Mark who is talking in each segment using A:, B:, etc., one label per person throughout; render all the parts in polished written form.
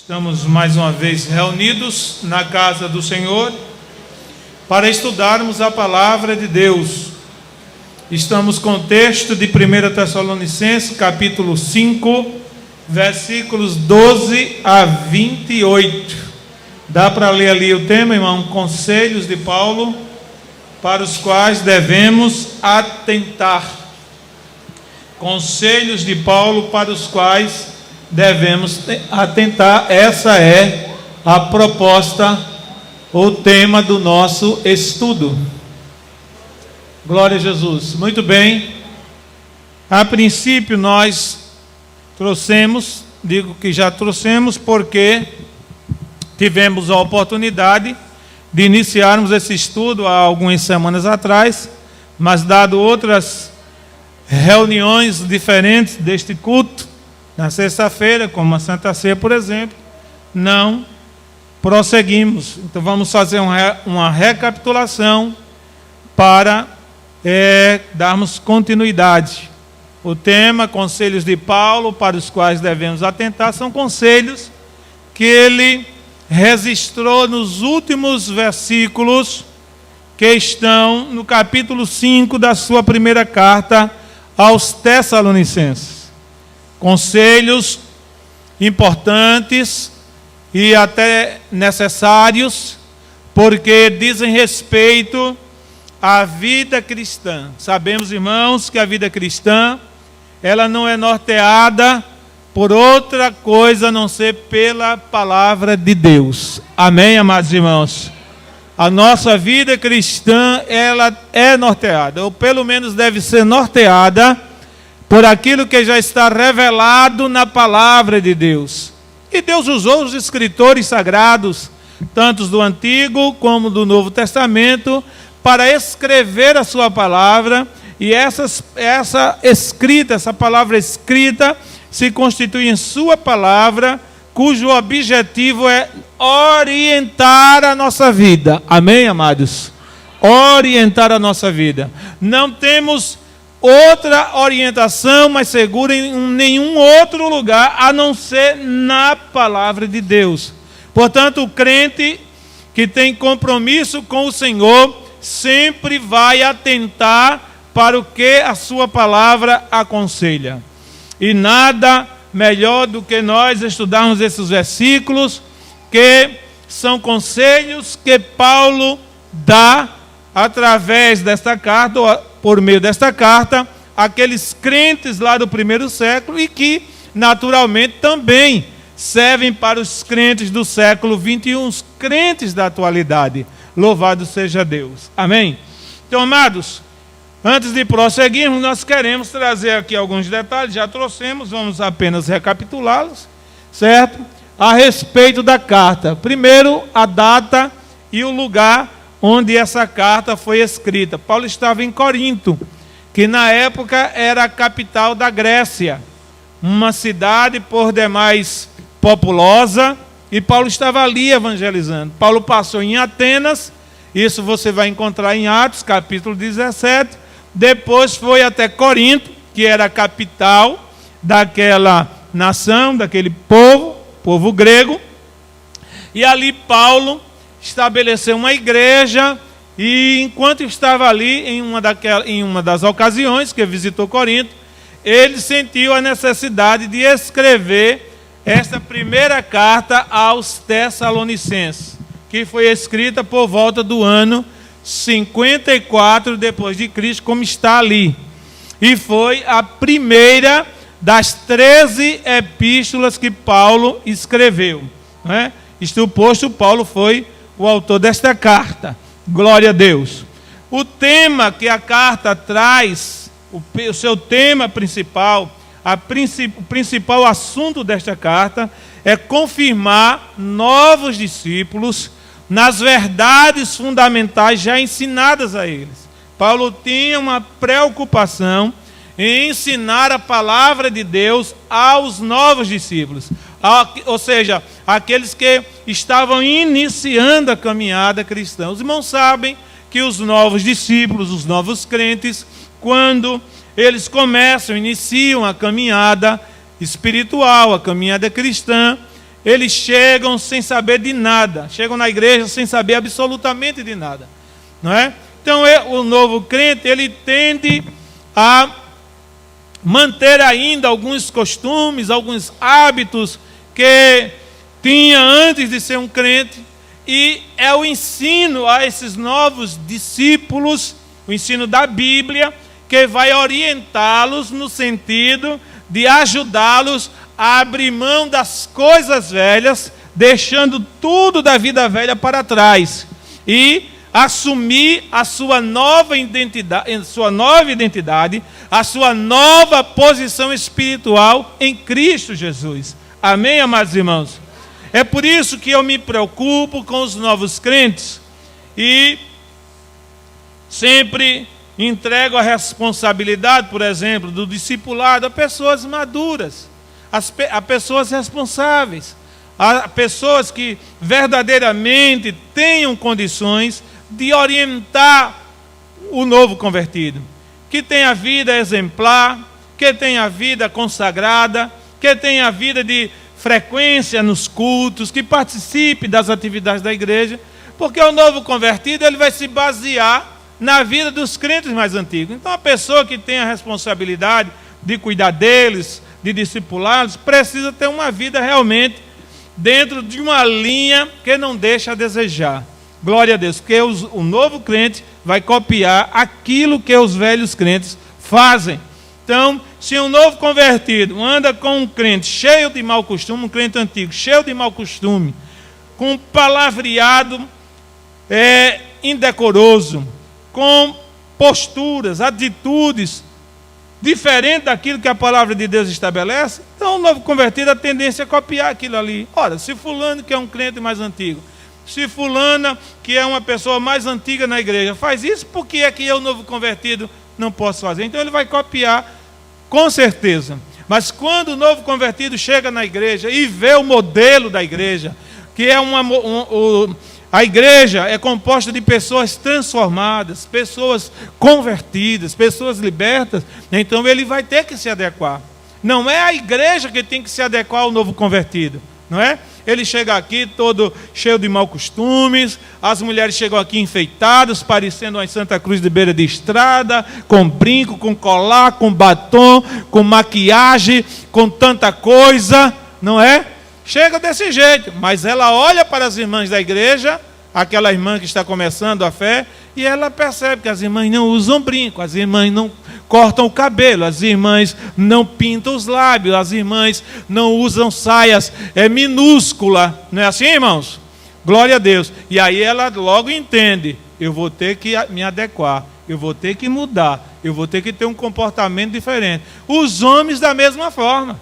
A: Estamos mais uma vez reunidos na casa do Senhor para estudarmos a palavra de Deus. Estamos com o texto de 1 Tessalonicenses, capítulo 5, versículos 12 a 28. Dá para ler ali o tema, irmão? Conselhos de Paulo para os quais devemos atentar. Conselhos de Paulo para os quais devemos atentar. Essa é a proposta, o tema do nosso estudo. Glória a Jesus. Muito bem. A princípio nós trouxemos, digo que já trouxemos porque tivemos a oportunidade de iniciarmos esse estudo há algumas semanas atrás, mas dado outras reuniões diferentes deste culto, na sexta-feira, como a Santa Ceia, por exemplo, não prosseguimos. Então vamos fazer uma recapitulação para darmos continuidade. O tema, conselhos de Paulo, para os quais devemos atentar, são conselhos que ele registrou nos últimos versículos que estão no capítulo 5 da sua primeira carta aos Tessalonicenses. Conselhos importantes e até necessários, porque dizem respeito à vida cristã. Sabemos, irmãos, que a vida cristã, ela não é norteada por outra coisa a não ser pela palavra de Deus. Amém, amados irmãos? A nossa vida cristã, ela é norteada, ou pelo menos deve ser norteada por aquilo que já está revelado na palavra de Deus. E Deus usou os escritores sagrados, tanto do Antigo como do Novo Testamento, para escrever a sua palavra, e essa palavra escrita, se constitui em sua palavra, cujo objetivo é orientar a nossa vida. Amém, amados? Orientar a nossa vida. Não temos outra orientação mais segura em nenhum outro lugar, a não ser na palavra de Deus. Portanto, o crente que tem compromisso com o Senhor, sempre vai atentar para o que a sua palavra aconselha. E nada melhor do que nós estudarmos esses versículos, que são conselhos que Paulo dá através desta carta, ou por meio desta carta, aqueles crentes lá do primeiro século e que, naturalmente, também servem para os crentes do século 21, os crentes da atualidade. Louvado seja Deus. Amém? Então, amados, antes de prosseguirmos, nós queremos trazer aqui alguns detalhes, já trouxemos, vamos apenas recapitulá-los, certo? A respeito da carta. Primeiro, a data e o lugar onde essa carta foi escrita. Paulo estava em Corinto, que na época era a capital da Grécia, uma cidade por demais populosa, e Paulo estava ali evangelizando. Paulo passou em Atenas, isso você vai encontrar em Atos, capítulo 17, depois foi até Corinto, que era a capital daquela nação, daquele povo grego, e ali Paulo estabeleceu uma igreja, e enquanto estava ali, em uma das ocasiões que visitou Corinto, ele sentiu a necessidade de escrever esta primeira carta aos Tessalonicenses, que foi escrita por volta do ano 54 depois de Cristo, como está ali. E foi a primeira das 13 epístolas que Paulo escreveu, né? Isto posto, Paulo foi o autor desta carta. Glória a Deus. O tema que a carta traz, o seu tema principal, o principal assunto desta carta é confirmar novos discípulos nas verdades fundamentais já ensinadas a eles. Paulo tinha uma preocupação em ensinar a palavra de Deus aos novos discípulos, ou seja, aqueles que estavam iniciando a caminhada cristã. Os irmãos sabem que os novos discípulos, os novos crentes, quando eles iniciam a caminhada espiritual, a caminhada cristã, eles chegam sem saber de nada, chegam na igreja sem saber absolutamente de nada, não é? Então o novo crente, ele tende a manter ainda alguns costumes, alguns hábitos que tinha antes de ser um crente, e é o ensino a esses novos discípulos, o ensino da Bíblia, que vai orientá-los no sentido de ajudá-los a abrir mão das coisas velhas, deixando tudo da vida velha para trás, e assumir a sua nova identidade, a sua nova posição espiritual em Cristo Jesus. Amém, amados irmãos? É por isso que eu me preocupo com os novos crentes e sempre entrego a responsabilidade, por exemplo, do discipulado a pessoas maduras, a pessoas responsáveis, a pessoas que verdadeiramente tenham condições de orientar o novo convertido, que tenha a vida exemplar, que tenha a vida consagrada, que tenha a vida de frequência nos cultos, que participe das atividades da igreja, porque o novo convertido ele vai se basear na vida dos crentes mais antigos. Então a pessoa que tem a responsabilidade de cuidar deles, de discipulá-los, precisa ter uma vida realmente dentro de uma linha que não deixa a desejar. Glória a Deus, porque o novo crente vai copiar aquilo que os velhos crentes fazem. Então, se um novo convertido anda com um crente cheio de mau costume, um crente antigo cheio de mau costume, com palavreado indecoroso, com posturas, atitudes diferentes daquilo que a palavra de Deus estabelece, então o novo convertido, a tendência é copiar aquilo ali. Ora, se fulano que é um crente mais antigo, se fulana que é uma pessoa mais antiga na igreja faz isso, por que é que eu, novo convertido, não posso fazer? Então ele vai copiar, com certeza. Mas quando o novo convertido chega na igreja e vê o modelo da igreja, que é a igreja é composta de pessoas transformadas, pessoas convertidas, pessoas libertas, então ele vai ter que se adequar. Não é a igreja que tem que se adequar ao novo convertido, não é? Ele chega aqui todo cheio de maus costumes, as mulheres chegam aqui enfeitadas, parecendo uma Santa Cruz de beira de estrada, com brinco, com colar, com batom, com maquiagem, com tanta coisa, não é? Chega desse jeito, mas ela olha para as irmãs da igreja, aquela irmã que está começando a fé, e ela percebe que as irmãs não usam brinco, as irmãs não cortam o cabelo, as irmãs não pintam os lábios, as irmãs não usam saias minúsculas, não é assim, irmãos? Glória a Deus. E aí ela logo entende, eu vou ter que me adequar, eu vou ter que mudar, eu vou ter que ter um comportamento diferente. Os homens da mesma forma,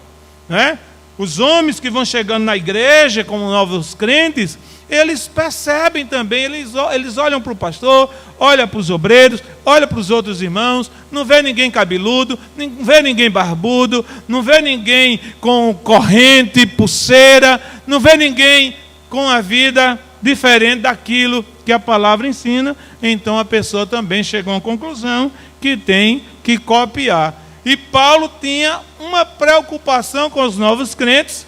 A: não é? Os homens que vão chegando na igreja como novos crentes, eles percebem também, eles olham para o pastor, olham para os obreiros, olham para os outros irmãos, não vê ninguém cabeludo, não vê ninguém barbudo, não vê ninguém com corrente, pulseira, não vê ninguém com a vida diferente daquilo que a palavra ensina. Então a pessoa também chegou à conclusão que tem que copiar. E Paulo tinha uma preocupação com os novos crentes,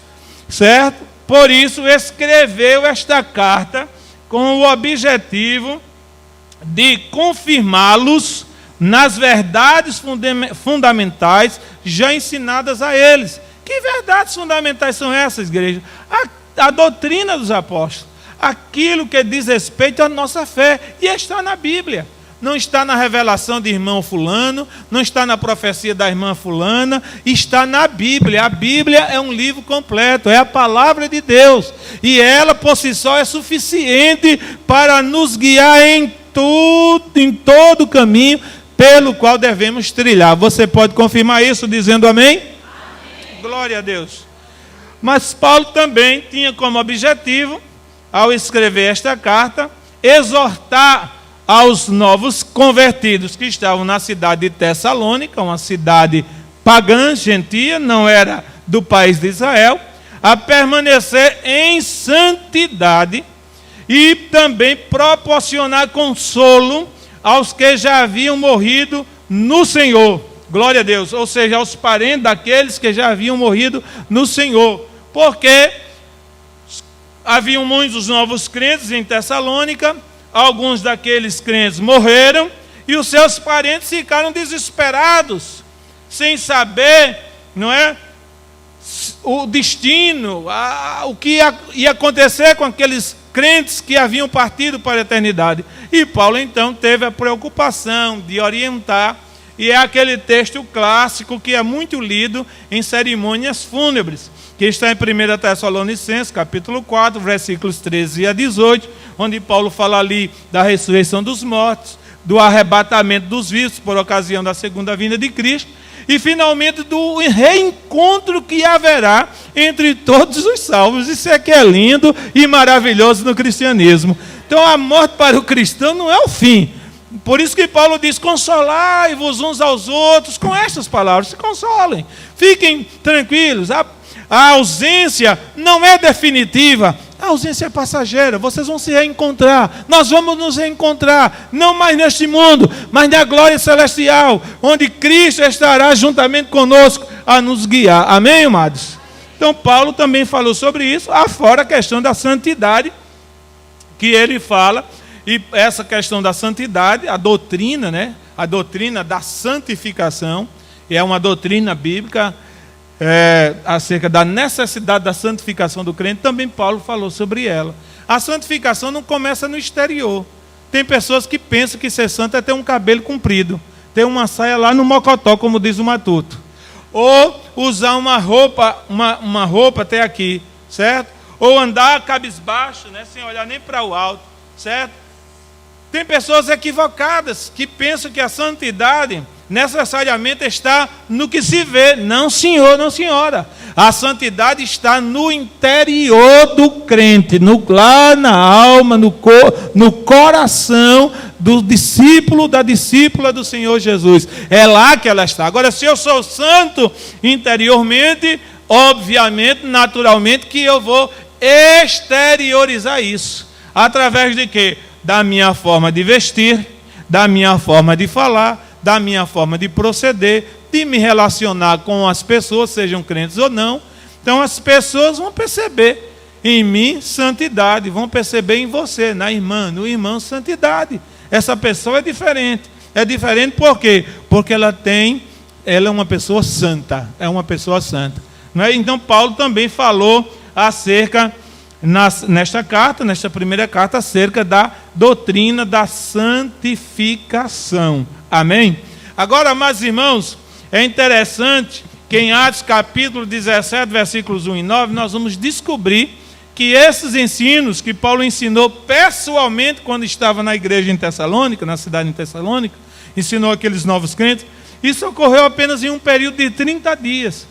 A: certo? Por isso escreveu esta carta com o objetivo de confirmá-los nas verdades fundamentais já ensinadas a eles. Que verdades fundamentais são essas, igreja? A doutrina dos apóstolos, aquilo que diz respeito à nossa fé, e está na Bíblia. Não está na revelação de irmão fulano, não está na profecia da irmã fulana, está na Bíblia. A Bíblia é um livro completo, é a palavra de Deus. E ela por si só é suficiente para nos guiar em todo o caminho pelo qual devemos trilhar. Você pode confirmar isso dizendo amém? Amém. Glória a Deus. Mas Paulo também tinha como objetivo, ao escrever esta carta, exortar aos novos convertidos que estavam na cidade de Tessalônica, uma cidade pagã, gentia, não era do país de Israel, a permanecer em santidade e também proporcionar consolo aos que já haviam morrido no Senhor. Glória a Deus. Ou seja, aos parentes daqueles que já haviam morrido no Senhor. Porque haviam muitos novos crentes em Tessalônica, alguns daqueles crentes morreram, e os seus parentes ficaram desesperados, sem saber, não é, o destino, o que ia acontecer com aqueles crentes que haviam partido para a eternidade. E Paulo então teve a preocupação de orientar, e é aquele texto clássico que é muito lido em cerimônias fúnebres, que está em 1 Tessalonicenses, capítulo 4, versículos 13 a 18, onde Paulo fala ali da ressurreição dos mortos, do arrebatamento dos vivos por ocasião da segunda vinda de Cristo, e finalmente do reencontro que haverá entre todos os salvos. Isso é que é lindo e maravilhoso no cristianismo. Então a morte para o cristão não é o fim. Por isso que Paulo diz: consolai-vos uns aos outros com estas palavras. Se consolem, fiquem tranquilos. A ausência não é definitiva, a ausência é passageira. Vocês vão se reencontrar, nós vamos nos reencontrar, não mais neste mundo, mas na glória celestial, onde Cristo estará juntamente conosco a nos guiar. Amém, amados? Então Paulo também falou sobre isso, afora a questão da santidade, que ele fala. E essa questão da santidade, a doutrina, né? A doutrina da santificação, é uma doutrina bíblica acerca da necessidade da santificação do crente. Também Paulo falou sobre ela. A santificação não começa no exterior. Tem pessoas que pensam que ser santo é ter um cabelo comprido, ter uma saia lá no mocotó, como diz o Matuto, ou usar uma roupa até aqui, certo? Ou andar cabisbaixo, né? Sem olhar nem para o alto, certo? Tem pessoas equivocadas que pensam que a santidade necessariamente está no que se vê. Não, senhor, não, senhora. A santidade está no interior do crente, lá na alma, no coração do discípulo, da discípula do Senhor Jesus. É lá que ela está. Agora, se eu sou santo interiormente, obviamente, naturalmente, que eu vou exteriorizar isso. Através de quê? Da minha forma de vestir, da minha forma de falar, da minha forma de proceder, de me relacionar com as pessoas, sejam crentes ou não. Então as pessoas vão perceber em mim santidade, vão perceber em você, na irmã, no irmão, santidade. Essa pessoa é diferente. É diferente por quê? Porque ela é uma pessoa santa, é uma pessoa santa. Não é? Então Paulo também falou acerca, nesta primeira carta, acerca da doutrina da santificação. Amém? Agora, amados irmãos, é interessante que em Atos capítulo 17, versículos 1 e 9, nós vamos descobrir que esses ensinos que Paulo ensinou pessoalmente quando estava na igreja em Tessalônica, na cidade de Tessalônica, ensinou aqueles novos crentes, isso ocorreu apenas em um período de 30 dias.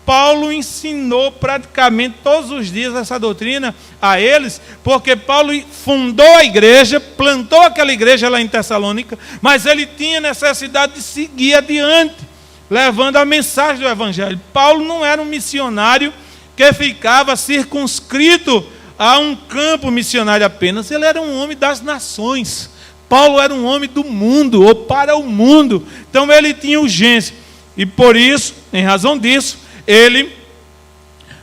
A: Paulo ensinou praticamente todos os dias essa doutrina a eles, porque Paulo fundou a igreja, plantou aquela igreja lá em Tessalônica, mas ele tinha necessidade de seguir adiante, levando a mensagem do Evangelho. Paulo não era um missionário que ficava circunscrito a um campo missionário apenas, ele era um homem das nações. Paulo era um homem do mundo, ou para o mundo. Então ele tinha urgência, e por isso, em razão disso, ele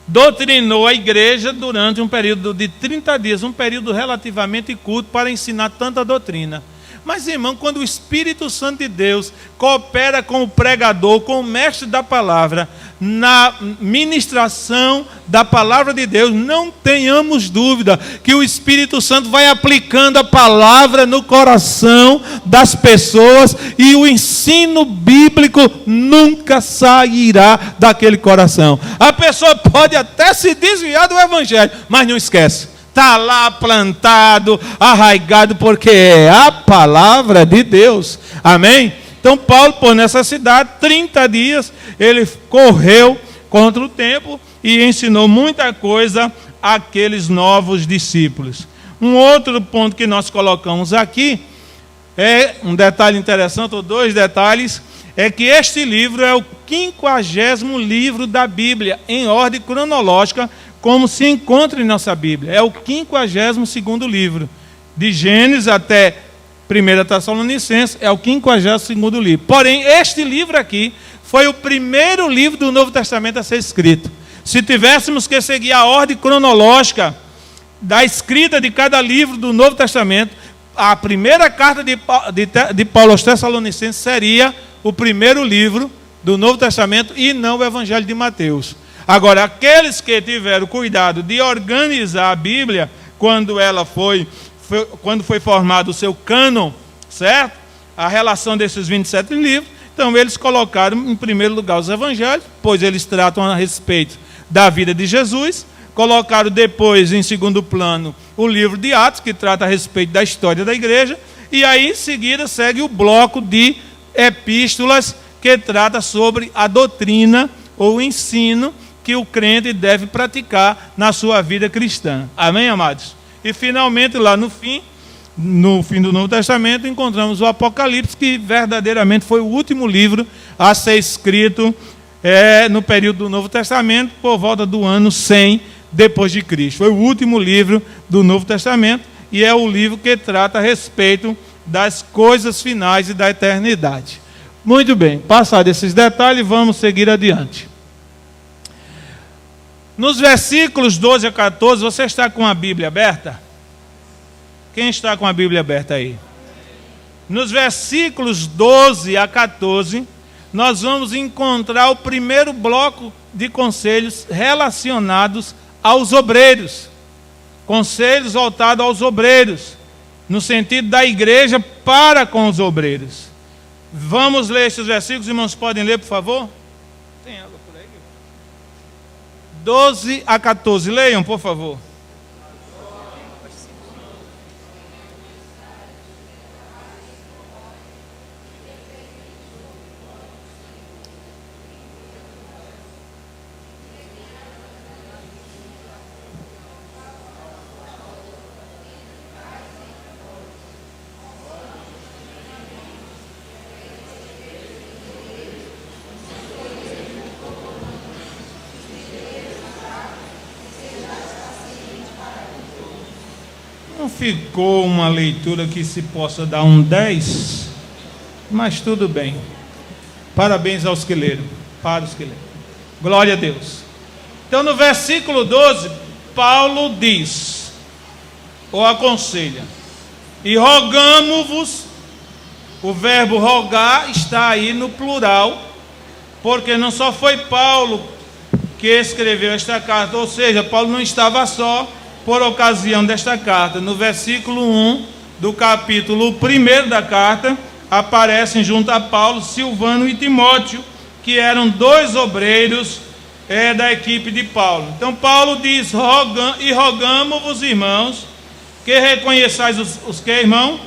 A: doutrinou a igreja durante um período de 30 dias, um período relativamente curto para ensinar tanta doutrina. Mas, irmão, quando o Espírito Santo de Deus coopera com o pregador, com o mestre da palavra, na ministração da palavra de Deus, não tenhamos dúvida que o Espírito Santo vai aplicando a palavra no coração das pessoas e o ensino bíblico nunca sairá daquele coração. A pessoa pode até se desviar do Evangelho, mas não esquece. Está lá plantado, arraigado, porque é a palavra de Deus. Amém? Então Paulo, por necessidade, 30 dias, ele correu contra o tempo e ensinou muita coisa àqueles novos discípulos. Um outro ponto que nós colocamos aqui, é um detalhe interessante, ou dois detalhes, é que este livro é o 50º livro da Bíblia, em ordem cronológica, como se encontra em nossa Bíblia. É o 52º livro. De Gênesis até 1 Tessalonicenses, é o 52º livro. Porém, este livro aqui foi o primeiro livro do Novo Testamento a ser escrito. Se tivéssemos que seguir a ordem cronológica, da escrita de cada livro do Novo Testamento, a primeira carta de Paulo aos Tessalonicenses seria o primeiro livro do Novo Testamento e não o Evangelho de Mateus. Agora, aqueles que tiveram cuidado de organizar a Bíblia, quando foi formado o seu cânon, certo? A relação desses 27 livros, então eles colocaram em primeiro lugar os evangelhos, pois eles tratam a respeito da vida de Jesus, colocaram depois em segundo plano o livro de Atos, que trata a respeito da história da igreja, e aí em seguida segue o bloco de epístolas, que trata sobre a doutrina ou o ensino que o crente deve praticar na sua vida cristã. Amém, amados? E finalmente lá no fim do Novo Testamento, encontramos o Apocalipse, que verdadeiramente foi o último livro a ser escrito no período do Novo Testamento, por volta do ano 100 depois de Cristo. Foi o último livro do Novo Testamento e é o livro que trata a respeito das coisas finais e da eternidade. Muito bem, passados esses detalhes, vamos seguir adiante. Nos versículos 12 a 14, você está com a Bíblia aberta? Quem está com a Bíblia aberta aí? Nos versículos 12 a 14, nós vamos encontrar o primeiro bloco de conselhos relacionados aos obreiros. Conselhos voltados aos obreiros, no sentido da igreja para com os obreiros. Vamos ler esses versículos, irmãos, podem ler, por favor? Tem água por aí? 12 a 14, leiam, por favor. Não ficou uma leitura que se possa dar um 10, mas tudo bem. Parabéns aos que leram, para os que leram. Glória a Deus. Então no versículo 12, Paulo diz, ou aconselha, e rogamo-vos, o verbo rogar está aí no plural, porque não só foi Paulo que escreveu esta carta, ou seja, Paulo não estava só por ocasião desta carta. No versículo 1 do capítulo 1 da carta, aparecem junto a Paulo, Silvano e Timóteo, que eram dois obreiros da equipe de Paulo. Então Paulo diz, e rogamo-vos, irmãos, que reconheçais os que, irmão?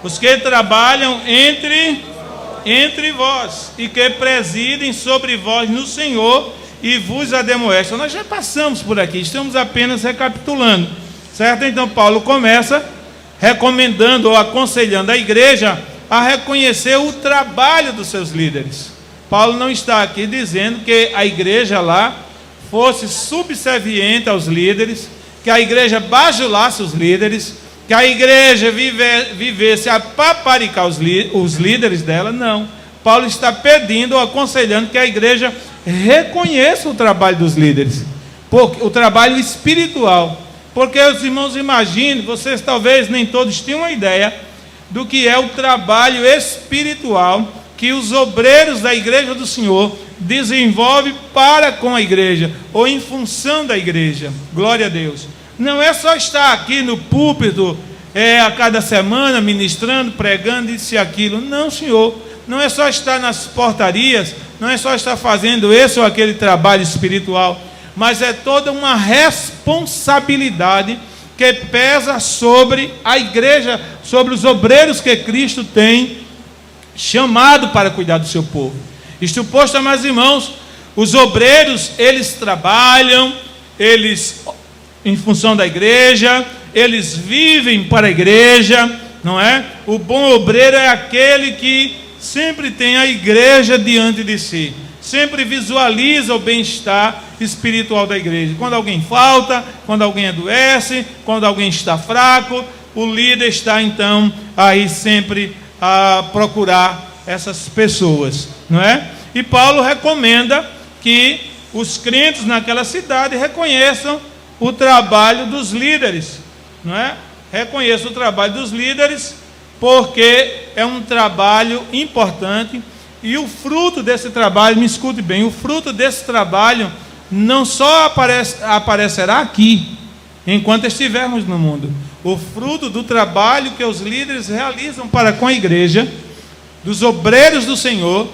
A: Os que trabalham entre vós, e que presidem sobre vós no Senhor, e vos ademoestam. Nós já passamos por aqui, estamos apenas recapitulando, certo? Então Paulo começa recomendando ou aconselhando a igreja a reconhecer o trabalho dos seus líderes. Paulo não está aqui dizendo que a igreja lá fosse subserviente aos líderes, que a igreja bajulasse os líderes, que a igreja vivesse a paparicar os líderes dela. Não. Paulo está pedindo ou aconselhando que a igreja reconheça o trabalho dos líderes, o trabalho espiritual, porque os irmãos imaginem, vocês talvez nem todos tenham uma ideia do que é o trabalho espiritual que os obreiros da igreja do Senhor desenvolvem para com a igreja, ou em função da igreja. Glória a Deus. Não é só estar aqui no púlpito a cada semana ministrando, pregando isso e aquilo. Não, Senhor. Não é só estar nas portarias, não é só estar fazendo esse ou aquele trabalho espiritual, mas é toda uma responsabilidade que pesa sobre a igreja, sobre os obreiros que Cristo tem chamado para cuidar do seu povo. Isto posto, meus irmãos, os obreiros, eles trabalham, eles em função da igreja, eles vivem para a igreja, não é? O bom obreiro é aquele que sempre tem a igreja diante de si, sempre visualiza o bem-estar espiritual da igreja. Quando alguém falta, quando alguém adoece, quando alguém está fraco, o líder está então aí sempre a procurar essas pessoas, não é? E Paulo recomenda que os crentes naquela cidade reconheçam o trabalho dos líderes, não é? Reconheço o trabalho dos líderes, porque é um trabalho importante, e o fruto desse trabalho, me escute bem, o fruto desse trabalho não só aparecerá aqui, enquanto estivermos no mundo. O fruto do trabalho que os líderes realizam para com a igreja, dos obreiros do Senhor,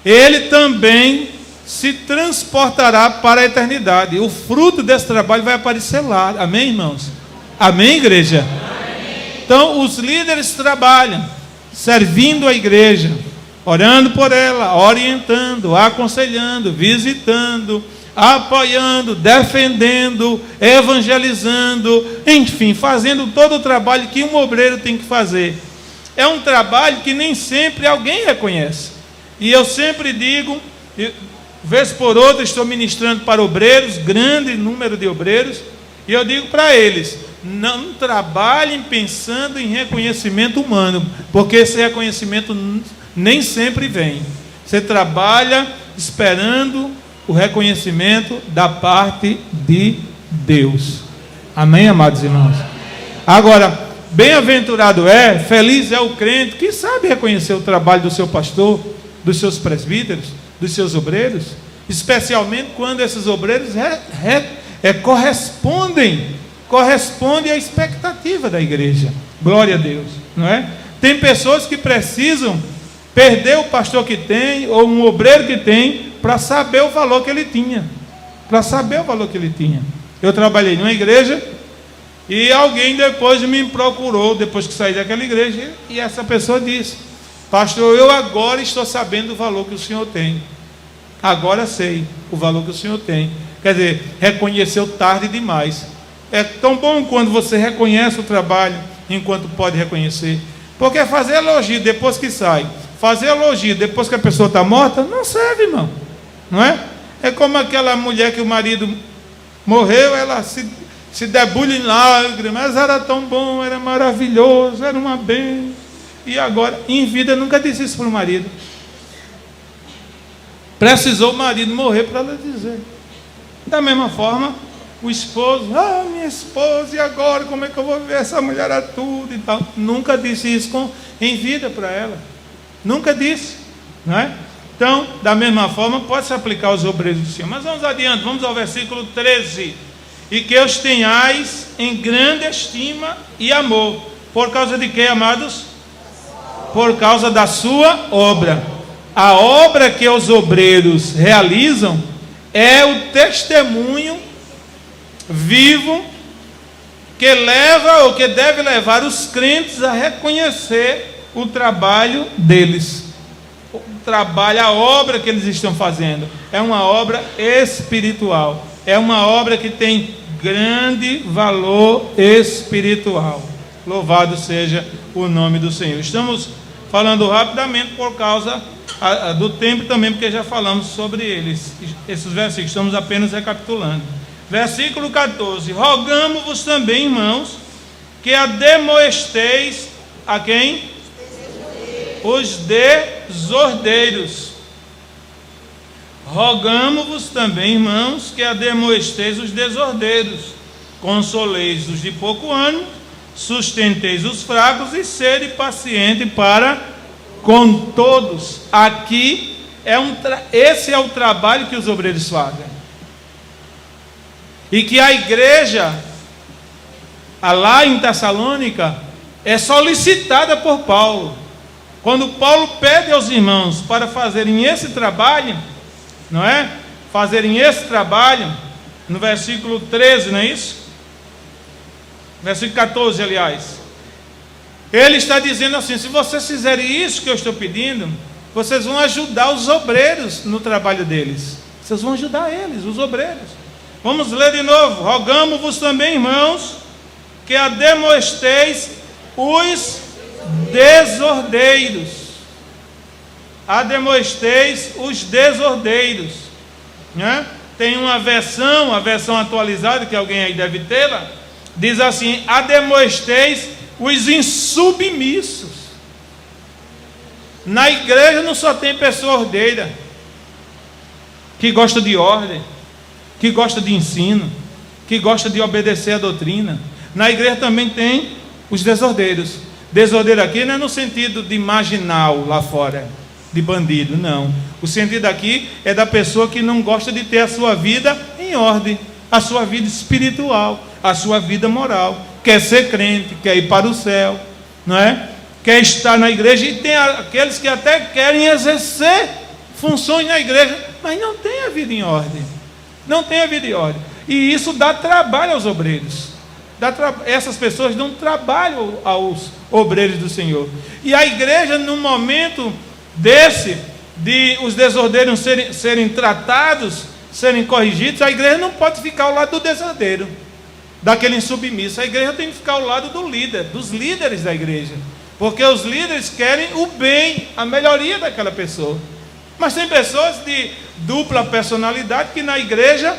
A: ele também se transportará para a eternidade. O fruto desse trabalho vai aparecer lá. Amém, irmãos? Amém, igreja? Amém. Então, os líderes trabalham, servindo a igreja, orando por ela, orientando, aconselhando, visitando, apoiando, defendendo, evangelizando, enfim, fazendo todo o trabalho que um obreiro tem que fazer. É um trabalho que nem sempre alguém reconhece. E eu sempre digo, vez por outra estou ministrando para obreiros, grande número de obreiros, e eu digo para eles, não trabalhem pensando em reconhecimento humano, porque esse reconhecimento nem sempre vem. Você trabalha esperando o reconhecimento da parte de Deus. Amém, amados irmãos? Agora, bem-aventurado feliz é o crente que sabe reconhecer o trabalho do seu pastor, dos seus presbíteros, dos seus obreiros, especialmente quando esses obreiros correspondem à expectativa da igreja. Glória a Deus, não é? Tem pessoas que precisam perder o pastor que tem, ou um obreiro que tem, para saber o valor que ele tinha. Eu trabalhei numa igreja, e alguém depois me procurou, depois que saí daquela igreja, e essa pessoa disse: pastor, eu agora estou sabendo o valor que o senhor tem. Agora sei o valor que o senhor tem. Quer dizer, reconheceu tarde demais. É tão bom quando você reconhece o trabalho enquanto pode reconhecer. Porque fazer elogio depois que sai, fazer elogio depois que a pessoa está morta, não serve, irmão. Não é? É como aquela mulher que o marido morreu, ela se debulha em lágrimas, mas era tão bom, era maravilhoso, era uma bênção. E agora, em vida, nunca disse isso para o marido. Precisou o marido morrer para ela dizer. Da mesma forma, o esposo, minha esposa, e agora como é que eu vou ver essa mulher a tudo e tal. Nunca disse isso em vida para ela. Nunca disse, não é? Então, da mesma forma, pode se aplicar aos obreiros do Senhor. Mas vamos adiante, vamos ao versículo 13. E que os tenhais em grande estima e amor. Por causa de quê, amados? Por causa da sua obra. A obra que os obreiros realizam é o testemunho vivo que leva ou que deve levar os crentes a reconhecer o trabalho deles. O trabalho, a obra que eles estão fazendo é uma obra espiritual. É uma obra que tem grande valor espiritual. Louvado seja o nome do Senhor. Estamos falando rapidamente por causa do tempo também, porque já falamos sobre eles. Esses versículos, estamos apenas recapitulando. Versículo 14. Rogamo-vos também, irmãos, que admoesteis a quem? Os desordeiros. Rogamo-vos também, irmãos, que admoesteis os desordeiros, consoleis os de pouco ânimo, sustenteis os fracos e sede paciente para com todos. Aqui esse é o trabalho que os obreiros fazem. E que a igreja, lá em Tessalônica, é solicitada por Paulo. Quando Paulo pede aos irmãos para fazerem esse trabalho, não é? Fazerem esse trabalho, no versículo 13, não é isso? Versículo 14, aliás. Ele está dizendo assim: se vocês fizerem isso que eu estou pedindo, vocês vão ajudar os obreiros no trabalho deles. Vocês vão ajudar eles, os obreiros. Vamos ler de novo. Rogamo-vos também, irmãos, que admoesteis os desordeiros. Admoesteis os desordeiros, né? Tem uma versão, a versão atualizada, que alguém aí deve tê-la, diz assim: admoesteis os insubmissos. Na igreja não só tem pessoa ordeira, que gosta de ordem, que gosta de ensino, que gosta de obedecer a doutrina. Na igreja também tem os desordeiros. Desordeiro aqui não é no sentido de marginal lá fora, de bandido, não. O sentido aqui é da pessoa que não gosta de ter a sua vida em ordem, a sua vida espiritual, a sua vida moral. Quer ser crente, quer ir para o céu, não é? Quer estar na igreja, e tem aqueles que até querem exercer funções na igreja, mas não tem a vida em ordem. Não tem a vida em ordem. E isso dá trabalho aos obreiros. Essas pessoas dão trabalho aos obreiros do Senhor. E a igreja, no momento desse, de os desordeiros serem tratados, serem corrigidos, a igreja não pode ficar ao lado do desordeiro, daquele insubmisso. A igreja tem que ficar ao lado do líder, dos líderes da igreja, porque os líderes querem o bem, a melhoria daquela pessoa. Mas tem pessoas de dupla personalidade que na igreja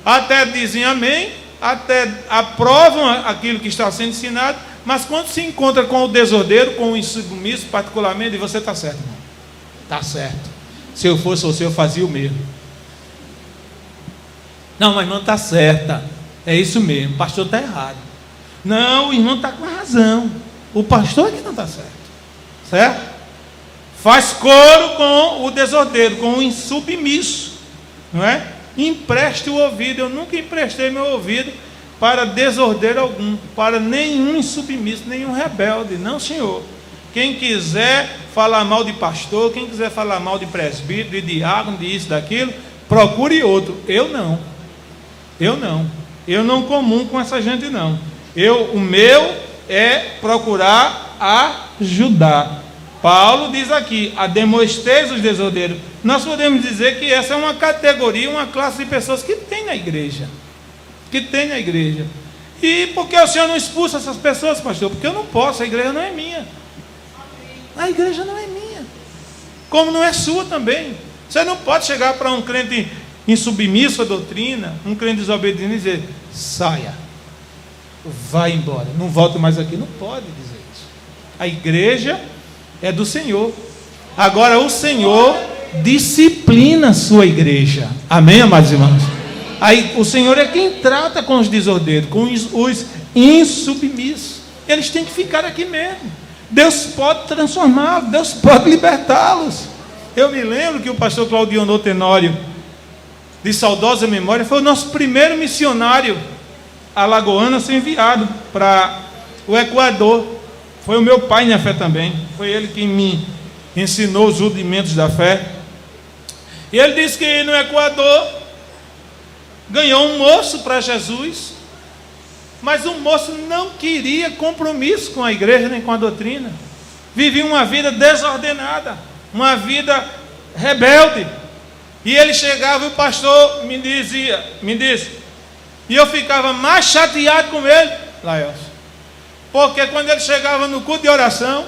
A: até dizem amém, até aprovam aquilo que está sendo ensinado, mas quando se encontra com o desordeiro, com o insubmisso particularmente, e você está certo, irmão. Está certo. Se eu fosse você, eu fazia o mesmo. Não, mas irmão, está certa. É isso mesmo, o pastor está errado. Não, o irmão está com razão. O pastor é que não está certo. Certo? Faz coro com o desordeiro, com o insubmisso. Não é? Empreste o ouvido. Eu nunca emprestei meu ouvido para desordeiro algum, para nenhum insubmisso, nenhum rebelde. Não, senhor. Quem quiser falar mal de pastor, quem quiser falar mal de presbítero, de diácono, de isso, daquilo, procure outro. Eu não. Eu não. Eu não comungo com essa gente, não. O meu é procurar ajudar. Paulo diz aqui: admoesteis os desordeiros. Nós podemos dizer que essa é uma categoria, uma classe de pessoas que tem na igreja. Que tem na igreja. E por que o senhor não expulsa essas pessoas, pastor? Porque eu não posso, a igreja não é minha. A igreja não é minha. Como não é sua também. Você não pode chegar para um crente insubmisso à doutrina, um crente desobediente, e dizer: saia, vai embora, não volto mais aqui. Não pode dizer isso. A igreja é do Senhor. Agora o Senhor disciplina a sua igreja. Amém, amados irmãos? Aí o Senhor é quem trata com os desordeiros, com os insubmissos. Eles têm que ficar aqui mesmo. Deus pode transformá-los, Deus pode libertá-los. Eu me lembro que o pastor Claudionor Tenório, de saudosa memória, foi o nosso primeiro missionário alagoano a ser enviado para o Equador. Foi o meu pai na fé também. Foi ele que me ensinou os rudimentos da fé. E ele disse que no Equador ganhou um moço para Jesus, mas o moço não queria compromisso com a igreja nem com a doutrina. Vivia uma vida desordenada, uma vida rebelde. E ele chegava e o pastor me disse, e eu ficava mais chateado com ele, Laelson, porque quando ele chegava no culto de oração,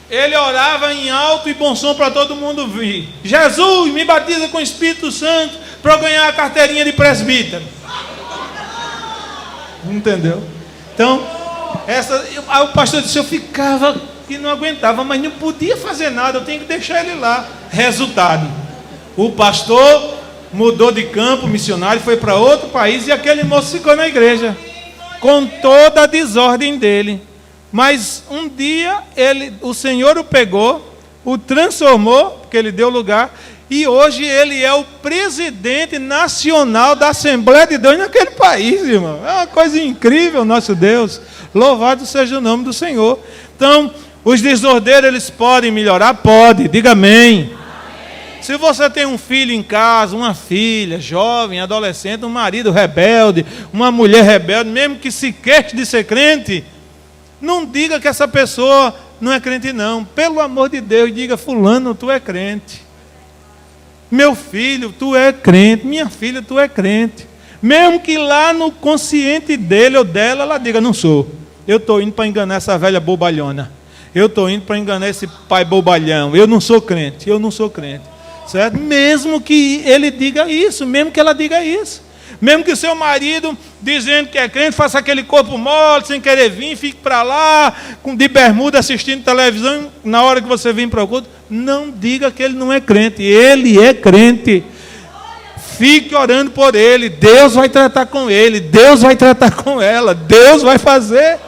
A: ele orava em alto e bom som para todo mundo ouvir: Jesus, me batiza com o Espírito Santo para eu ganhar a carteirinha de presbítero. Entendeu? Então, aí o pastor disse: eu ficava e não aguentava, mas não podia fazer nada, eu tenho que deixar ele lá. Resultado: o pastor mudou de campo, missionário, foi para outro país, e aquele moço ficou na igreja, com toda a desordem dele. Mas um dia o Senhor o pegou, o transformou, porque ele deu lugar, e hoje ele é o presidente nacional da Assembleia de Deus naquele país, irmão. É uma coisa incrível, nosso Deus. Louvado seja o nome do Senhor. Então, os desordeiros, eles podem melhorar? Pode, diga amém. Se você tem um filho em casa, uma filha, jovem, adolescente, um marido rebelde, uma mulher rebelde, mesmo que se queixe de ser crente, não diga que essa pessoa não é crente, não. Pelo amor de Deus, diga: fulano, tu é crente. Meu filho, tu é crente. Minha filha, tu é crente. Mesmo que lá no consciente dele ou dela, ela diga: não sou. Eu estou indo para enganar essa velha bobalhona. Eu estou indo para enganar esse pai bobalhão. Eu não sou crente. Eu não sou crente. Certo? Mesmo que ele diga isso, mesmo que ela diga isso. Mesmo que o seu marido, dizendo que é crente, faça aquele corpo mole, sem querer vir, fique para lá, de bermuda, assistindo televisão, na hora que você vem para o culto, não diga que ele não é crente. Ele é crente. Fique orando por ele. Deus vai tratar com ele. Deus vai tratar com ela. Deus vai fazer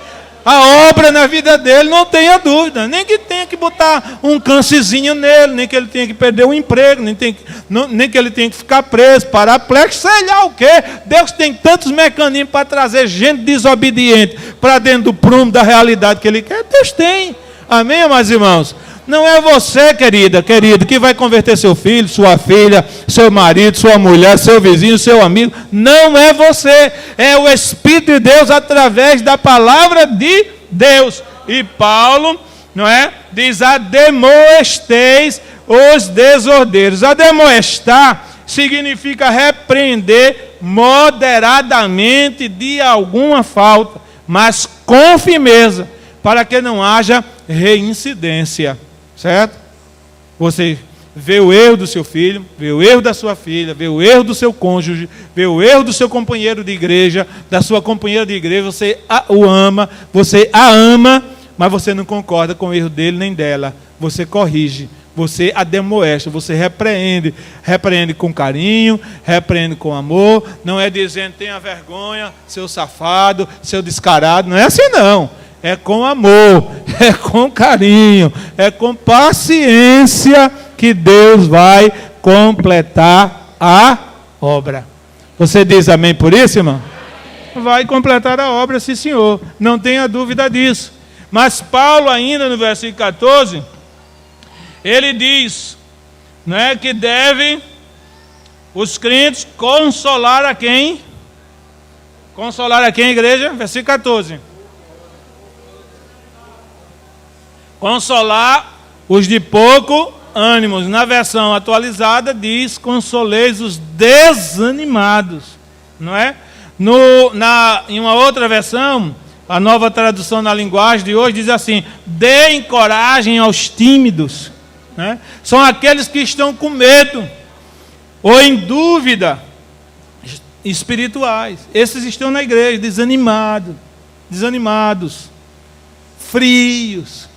A: a obra na vida dele, não tenha dúvida. Nem que tenha que botar um câncerzinho nele, nem que ele tenha que perder o emprego, nem que ele tenha que ficar preso, parapléxico, sei lá o quê. Deus tem tantos mecanismos para trazer gente desobediente para dentro do prumo da realidade que ele quer. Deus tem. Amém, amados irmãos? Não é você, querido, que vai converter seu filho, sua filha, seu marido, sua mulher, seu vizinho, seu amigo. Não é você. É o Espírito de Deus através da palavra de Deus. E Paulo, não é? Diz: admoesteis os desordeiros. Admoestar significa repreender moderadamente de alguma falta, mas com firmeza, para que não haja reincidência. Certo? Você vê o erro do seu filho, vê o erro da sua filha, vê o erro do seu cônjuge, vê o erro do seu companheiro de igreja, da sua companheira de igreja, você o ama, você a ama, mas você não concorda com o erro dele nem dela. Você corrige, você admoesta, você repreende com carinho, repreende com amor, não é dizendo tenha vergonha, seu safado, seu descarado, não é assim não. É com amor, é com carinho, é com paciência que Deus vai completar a obra. Você diz amém por isso, irmão? Vai completar a obra, sim, senhor. Não tenha dúvida disso. Mas Paulo ainda no versículo 14, ele diz, não é, que deve os crentes consolar a quem? Consolar a quem, igreja? Versículo 14. Consolar os de pouco ânimo. Na versão atualizada diz: consoleis os desanimados, não é? Em uma outra versão, a nova tradução na linguagem de hoje diz assim: deem coragem aos tímidos, né? São aqueles que estão com medo ou em dúvida espirituais. Esses estão na igreja desanimados, frios,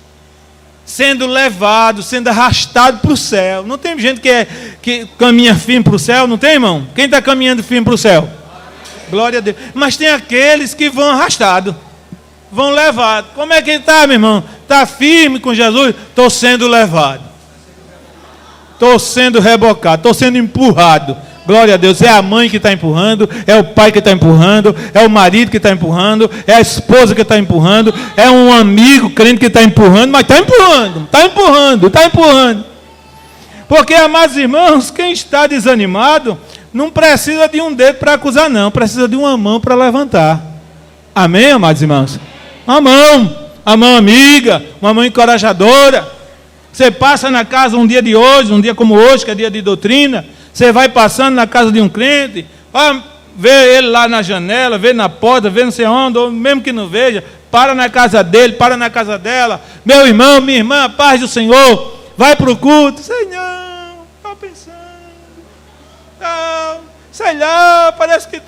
A: sendo levado, sendo arrastado para o céu. Não tem gente que caminha firme para o céu? Não tem, irmão? Quem está caminhando firme para o céu? Glória a Deus. Mas tem aqueles que vão arrastados, vão levados. Como é que está, meu irmão? Está firme com Jesus? Estou sendo levado, estou sendo rebocado, estou sendo empurrado. Glória a Deus. É a mãe que está empurrando, é o pai que está empurrando, é o marido que está empurrando, é a esposa que está empurrando, é um amigo crente que está empurrando, mas está empurrando. Porque, amados irmãos, quem está desanimado não precisa de um dedo para acusar, não, precisa de uma mão para levantar. Amém, amados irmãos? Uma mão amiga, uma mão encorajadora. Você passa na casa um dia como hoje, que é dia de doutrina. Você vai passando na casa de um crente, vê ele lá na janela, vê na porta, vê não sei onde, ou mesmo que não veja, para na casa dele, para na casa dela. Meu irmão, minha irmã, paz do Senhor, vai para o culto. Sei não, estou pensando. Não, sei lá, parece que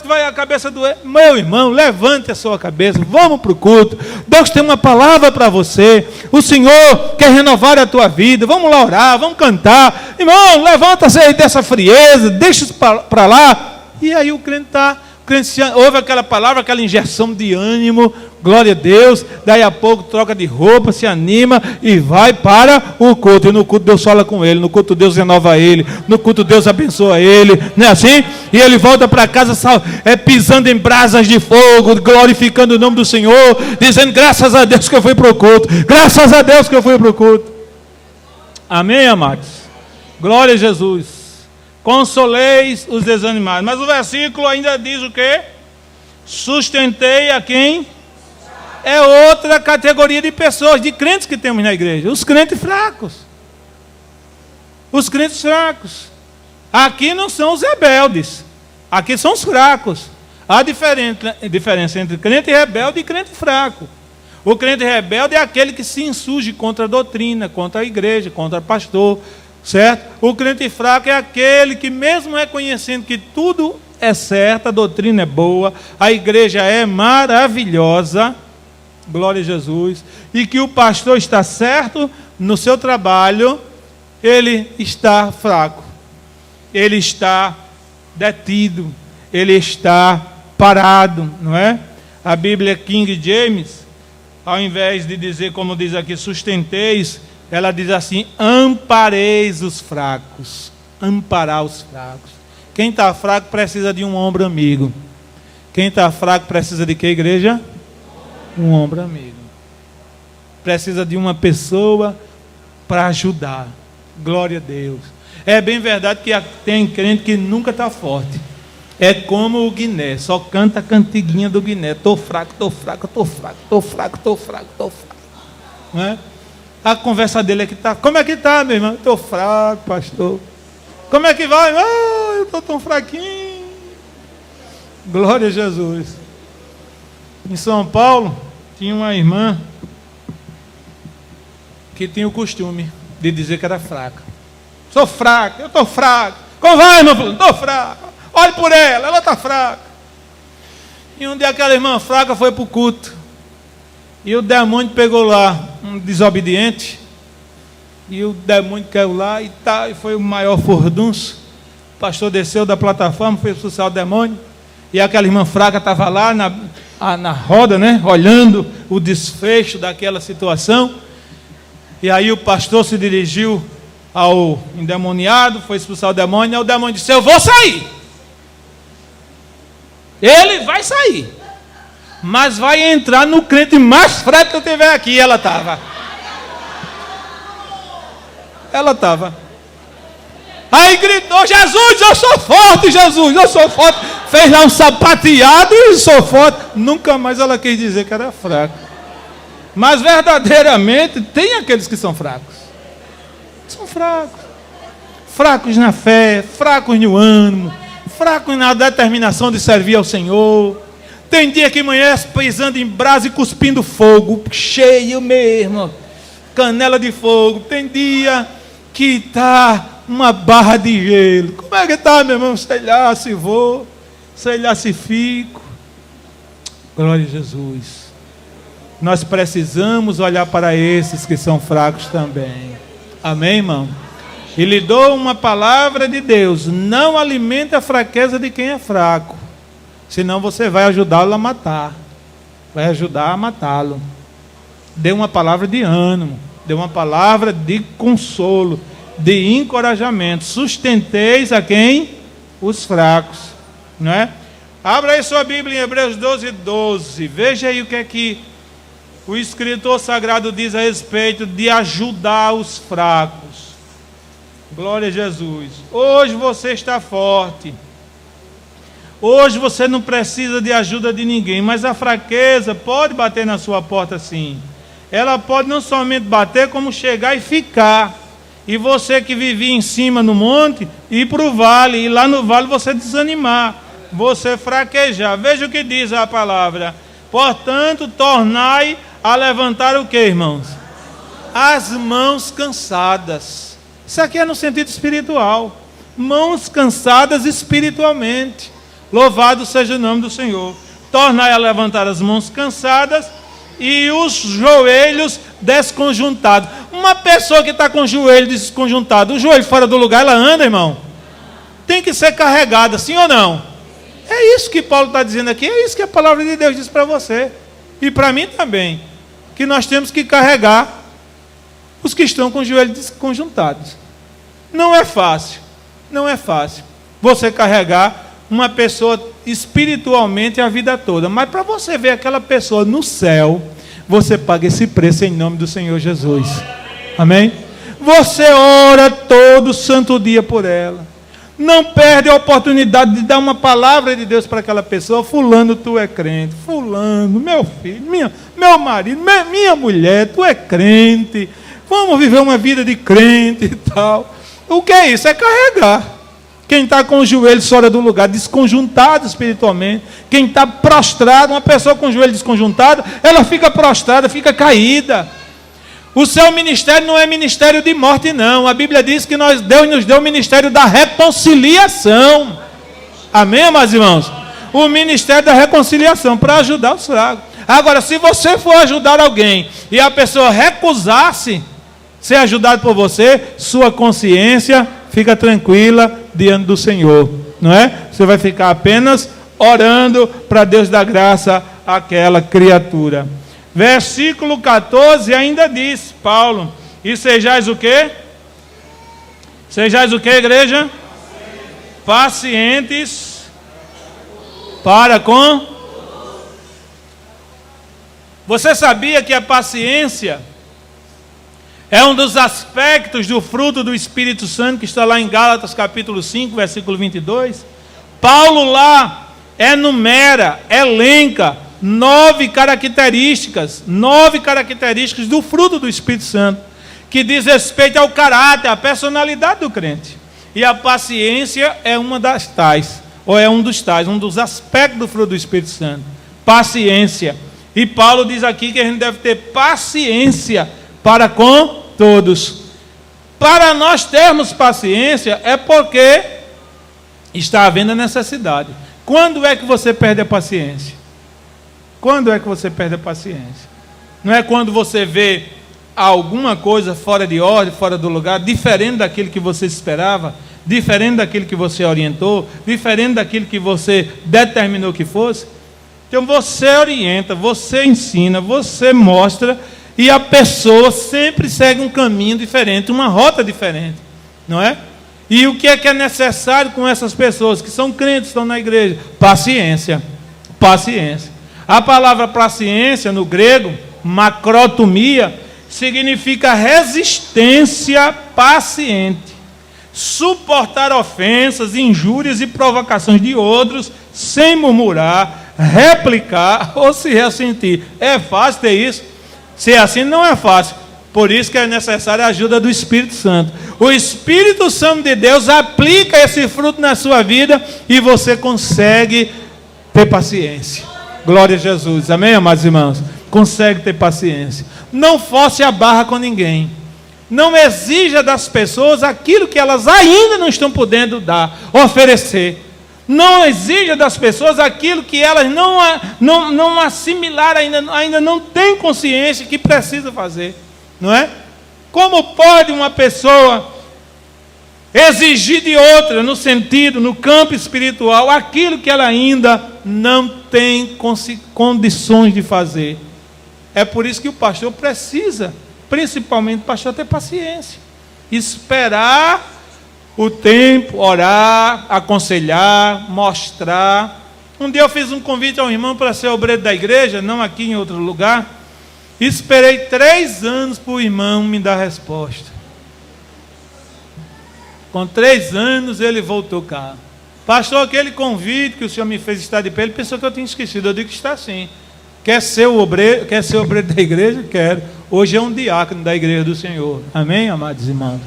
A: vai a cabeça doer. Meu irmão, levante a sua cabeça, vamos para o culto. Deus tem uma palavra para você. O Senhor quer renovar a tua vida. Vamos lá orar, vamos cantar. Irmão, levanta-se aí dessa frieza, deixa isso para lá. E aí o crente ouve aquela palavra, aquela injeção de ânimo, glória a Deus, daí a pouco troca de roupa, se anima e vai para o culto. E no culto Deus fala com ele, no culto Deus renova ele, no culto Deus abençoa ele, não é assim? E ele volta para casa pisando em brasas de fogo, glorificando o nome do Senhor, dizendo: graças a Deus que eu fui para o culto, graças a Deus que eu fui para o culto. Amém, amados? Glória a Jesus. Consoleis os desanimados. Mas o versículo ainda diz o quê? Sustentei a quem? É outra categoria de pessoas, de crentes que temos na igreja. Os crentes fracos. Os crentes fracos. Aqui não são os rebeldes. Aqui são os fracos. Há diferença entre crente rebelde e crente fraco. O crente rebelde é aquele que se insurge contra a doutrina, contra a igreja, contra o pastor. Certo? O crente fraco é aquele que, mesmo reconhecendo que tudo é certo, a doutrina é boa, a igreja é maravilhosa, glória a Jesus, e que o pastor está certo no seu trabalho, ele está fraco, ele está detido, ele está parado, não é? A Bíblia King James, ao invés de dizer, como diz aqui, sustenteis, ela diz assim, ampareis os fracos. Amparar os fracos. Quem está fraco precisa de um ombro amigo. Quem está fraco precisa de que, igreja? Um ombro amigo. Precisa de uma pessoa para ajudar. Glória a Deus. É bem verdade que tem crente que nunca está forte. É como o Guiné, só canta a cantiguinha do Guiné. Estou fraco, estou fraco, estou fraco, estou fraco, estou fraco, estou fraco. Não é? A conversa dele é que está. Como é que está, meu irmão? Estou fraco, pastor. Como é que vai? Eu estou tão fraquinho. Glória a Jesus. Em São Paulo, tinha uma irmã que tinha o costume de dizer que era fraca. Sou fraca, eu estou fraco. Como vai, irmão? Estou fraco. Olhe por ela está fraca. E um dia aquela irmã fraca foi para o culto. E o demônio pegou lá um desobediente. E o demônio caiu lá e foi o maior furdunço. O pastor desceu da plataforma, foi expulsar o demônio. E aquela irmã fraca estava lá na roda, né? Olhando o desfecho daquela situação. E aí o pastor se dirigiu ao endemoniado, foi expulsar o demônio. E o demônio disse, eu vou sair. Ele vai sair, mas vai entrar no crente mais fraco que eu tiver aqui. E ela estava. Aí gritou, Jesus, eu sou forte, Jesus, eu sou forte. Fez lá um sapateado e sou forte. Nunca mais ela quis dizer que era fraca. Mas verdadeiramente tem aqueles que são fracos. São fracos. Fracos na fé, fracos no ânimo, fracos na determinação de servir ao Senhor. Tem dia que amanhece pisando em brasa e cuspindo fogo, cheio mesmo, canela de fogo. Tem dia que está uma barra de gelo. Como é que está, meu irmão? Sei lá se vou, sei lá se fico. Glória a Jesus. Nós precisamos olhar para esses que são fracos também. Amém, irmão? E lhe dou uma palavra de Deus: não alimente a fraqueza de quem é fraco, senão você vai ajudá-lo a matar, vai ajudar a matá-lo. Dê uma palavra de ânimo, dê uma palavra de consolo, de encorajamento. Sustenteis a quem? Os fracos, não é? Abra aí sua Bíblia em Hebreus 12:12. Veja aí o que o escritor sagrado diz a respeito de ajudar os fracos. Glória a Jesus. Hoje você está forte. Hoje você não precisa de ajuda de ninguém, mas a fraqueza pode bater na sua porta sim. Ela pode não somente bater, como chegar e ficar. E você que vivia em cima no monte, ir para o vale, e lá no vale você desanimar, você fraquejar. Veja o que diz a palavra. Portanto, tornai a levantar o que, irmãos? As mãos cansadas. Isso aqui é no sentido espiritual. Mãos cansadas espiritualmente. Louvado seja o nome do Senhor. Tornai a levantar as mãos cansadas e os joelhos desconjuntados. Uma pessoa que está com o joelho desconjuntado, o joelho fora do lugar, ela anda, irmão? Tem que ser carregada, sim ou não? É isso que Paulo está dizendo aqui. É isso que a palavra de Deus diz para você. E para mim também. Que nós temos que carregar os que estão com os joelhos desconjuntados. Não é fácil. Não é fácil você carregar uma pessoa espiritualmente a vida toda. Mas para você ver aquela pessoa no céu, você paga esse preço em nome do Senhor Jesus. Amém? Você ora todo santo dia por ela. Não perde a oportunidade de dar uma palavra de Deus para aquela pessoa. Fulano, tu é crente. Fulano, meu filho, meu marido, minha mulher, tu é crente. Vamos viver uma vida de crente e tal. O que é isso? É carregar. Quem está com os joelhos fora do lugar, desconjuntado espiritualmente. Quem está prostrado, uma pessoa com o joelho desconjuntado, ela fica prostrada, fica caída. O seu ministério não é ministério de morte, não. A Bíblia diz que Deus nos deu o ministério da reconciliação. Amém, amados irmãos? O ministério da reconciliação, para ajudar os fracos. Agora, se você for ajudar alguém e a pessoa recusar-se ser ajudado por você, sua consciência fica tranquila diante do Senhor. não é? Você vai ficar apenas orando para Deus dar graça àquela criatura. Versículo 14 ainda diz, Paulo, e sejais o quê? Sejais o quê, igreja? Pacientes para com... Você sabia que a paciência é um dos aspectos do fruto do Espírito Santo que está lá em Gálatas capítulo 5, versículo 22? Paulo lá enumera, elenca 9 características do fruto do Espírito Santo, que diz respeito ao caráter, à personalidade do crente. E a paciência é uma das tais, ou é um dos aspectos do fruto do Espírito Santo. Paciência. E Paulo diz aqui que a gente deve ter paciência para com todos. Para nós termos paciência é porque está havendo a necessidade. Quando é que você perde a paciência? Quando é que você perde a paciência? Não é quando você vê alguma coisa fora de ordem, fora do lugar, diferente daquilo que você esperava, diferente daquilo que você orientou, diferente daquilo que você determinou que fosse. Então você orienta, você ensina, você mostra, e a pessoa sempre segue um caminho diferente, uma rota diferente, não é? E o que é necessário com essas pessoas que são crentes, estão na igreja? Paciência. Paciência. A palavra paciência no grego, macrotomia, significa resistência paciente. Suportar ofensas, injúrias e provocações de outros sem murmurar, replicar ou se ressentir. É fácil ter isso? Se é assim, não é fácil. Por isso que é necessária a ajuda do Espírito Santo. O Espírito Santo de Deus aplica esse fruto na sua vida e você consegue ter paciência. Glória a Jesus. Amém, amados irmãos? Consegue ter paciência. Não force a barra com ninguém. Não exija das pessoas aquilo que elas ainda não estão podendo dar, oferecer. Não exija das pessoas aquilo que elas não assimilaram ainda não têm consciência que precisa fazer. Não é? Como pode uma pessoa exigir de outra, no sentido, no campo espiritual, aquilo que ela ainda não tem condições de fazer? É por isso que o pastor precisa, principalmente o pastor, ter paciência. Esperar o tempo, orar, aconselhar, mostrar. Um dia eu fiz um convite ao irmão para ser obreiro da igreja, não aqui em outro lugar. Esperei 3 anos para o irmão me dar resposta. Com 3 anos ele voltou cá. Pastor, aquele convite que o senhor me fez estar de pé, ele pensou que eu tinha esquecido. Eu digo que está sim. Quer ser obreiro da igreja? Quero. Hoje é um diácono da igreja do Senhor. Amém, amados irmãos?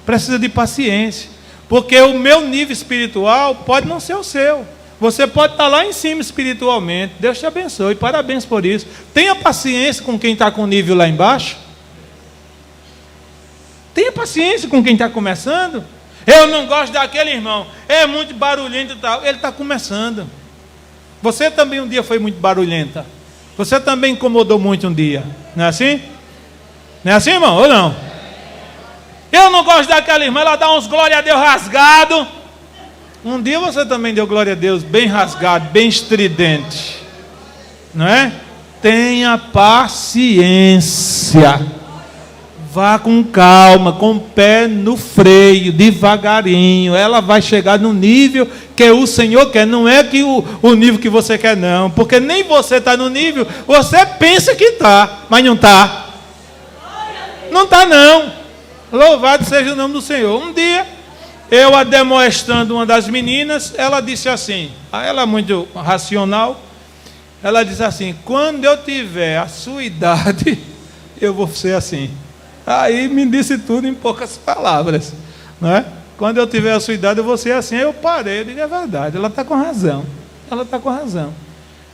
A: Precisa de paciência. Porque o meu nível espiritual pode não ser o seu. Você pode estar lá em cima espiritualmente. Deus te abençoe. Parabéns por isso. Tenha paciência com quem está com o nível lá embaixo. Tenha paciência com quem está começando. Eu não gosto daquele irmão. É muito barulhento e tal. Ele está começando. Você também um dia foi muito barulhenta. Você também incomodou muito um dia. Não é assim? Não é assim, irmão? Ou não? Eu não gosto daquela irmã. Ela dá uns glória a Deus rasgado. Um dia você também deu glória a Deus bem rasgado, bem estridente. Não é? Tenha paciência. Vá com calma, com o pé no freio, devagarinho. Ela vai chegar no nível que o Senhor quer. Não é que o nível que você quer, não. Porque nem você está no nível. Você pensa que está, mas não está. Não está, não. Louvado seja o nome do Senhor. Um dia, eu ademoestando uma das meninas, ela disse assim, ela é muito racional, ela disse assim: quando eu tiver a sua idade, eu vou ser assim. Aí me disse tudo em poucas palavras, não é? Quando eu tiver a sua idade, eu vou ser assim. Aí eu parei, eu digo, é verdade, ela está com razão. Ela está com razão.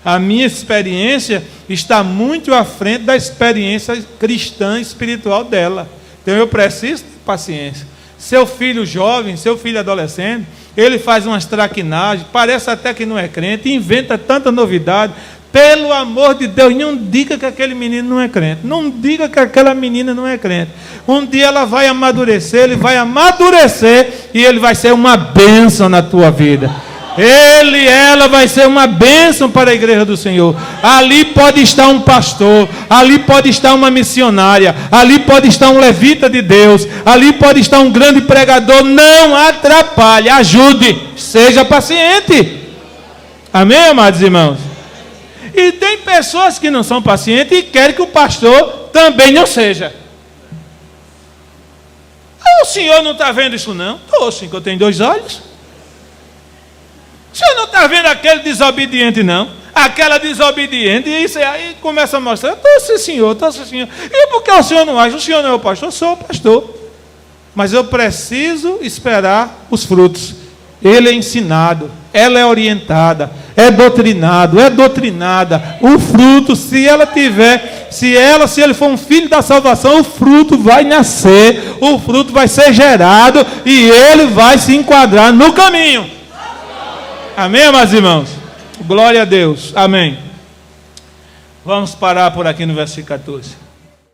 A: A minha experiência está muito à frente da experiência cristã espiritual dela. Então eu preciso ter paciência. Seu filho jovem, seu filho adolescente, ele faz umas traquinagens, parece até que não é crente, inventa tanta novidade, Pelo amor de Deus, não diga que aquele menino não é crente. Não diga que aquela menina não é crente. Um dia ela vai amadurecer, ele vai amadurecer e ele vai ser uma bênção na tua vida. Ela vai ser uma bênção para a igreja do Senhor. Ali pode estar um pastor, ali pode estar uma missionária, ali pode estar um levita de Deus, ali pode estar um grande pregador. Não atrapalhe, ajude, seja paciente. Amém, amados irmãos? E tem pessoas que não são pacientes e querem que o pastor também não seja. O senhor não está vendo isso não? Estou, sim, que eu tenho 2 olhos. O senhor não está vendo aquele desobediente não? Aquela desobediente, e isso aí começa a mostrar, estou sim senhor, estou sim senhor. E por que o senhor não age? O senhor não é o pastor? Eu sou o pastor. Mas eu preciso esperar os frutos. Ele é ensinado, ela é orientada, é doutrinado, é doutrinada. O fruto, se ele for um filho da salvação, o fruto vai nascer, o fruto vai ser gerado e ele vai se enquadrar no caminho. Amém, amados irmãos? Glória a Deus. Amém. Vamos parar por aqui no versículo 14.